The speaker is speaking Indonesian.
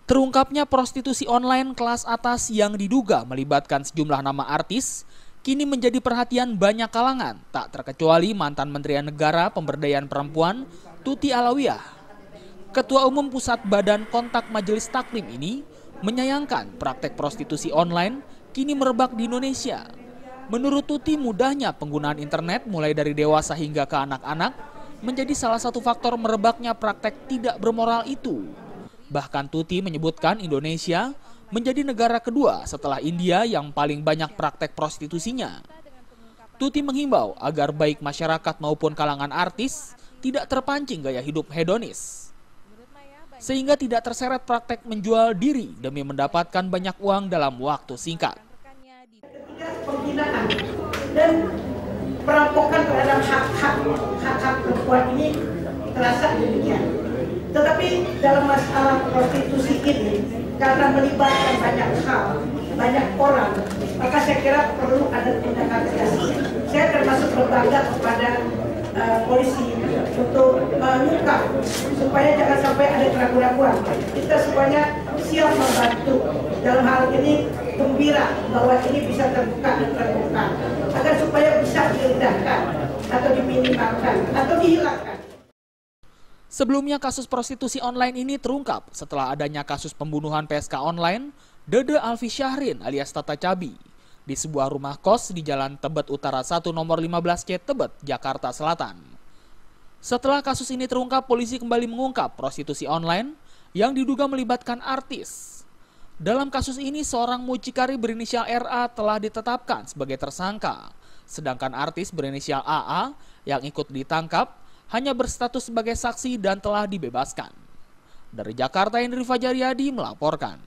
Terungkapnya prostitusi online kelas atas yang diduga melibatkan sejumlah nama artis kini menjadi perhatian banyak kalangan, tak terkecuali mantan Menteri Negara Pemberdayaan Perempuan Tuti Alawiyah. Ketua Umum Pusat Badan Kontak Majelis Taklim ini menyayangkan praktek prostitusi online kini merebak di Indonesia. Menurut Tuti, mudahnya penggunaan internet mulai dari dewasa hingga ke anak-anak menjadi salah satu faktor merebaknya praktek tidak bermoral itu. Bahkan Tuti menyebutkan Indonesia menjadi negara kedua setelah India yang paling banyak praktek prostitusinya. Tuti menghimbau agar baik masyarakat maupun kalangan artis tidak terpancing gaya hidup hedonis, sehingga tidak terseret praktek menjual diri demi mendapatkan banyak uang dalam waktu singkat. Pembinaan dan perampokan terhadap hak-hak perempuan ini terasa demikian. Tetapi dalam masalah prostitusi ini, karena melibatkan banyak hal, banyak orang, maka saya kira perlu ada tindakan tegas. Saya termasuk berbangga kepada polisi untuk mengungkap supaya jangan sampai ada keraguan-keraguan. Kita semuanya siap membantu. Dalam hal ini gembira bahwa ini bisa terbuka dan terbuka agar supaya bisa direndahkan atau diminimalkan atau dihilangkan. Sebelumnya kasus prostitusi online ini terungkap setelah adanya kasus pembunuhan PSK online Dede Alfi Syahrin alias Tata Cabi di sebuah rumah kos di Jalan Tebet Utara 1 nomor 15C Tebet, Jakarta Selatan. Setelah kasus ini terungkap, polisi kembali mengungkap prostitusi online yang diduga melibatkan artis. Dalam kasus ini, seorang mucikari berinisial RA telah ditetapkan sebagai tersangka, sedangkan artis berinisial AA yang ikut ditangkap hanya berstatus sebagai saksi dan telah dibebaskan. Dari Jakarta, Indri Fajaryadi melaporkan.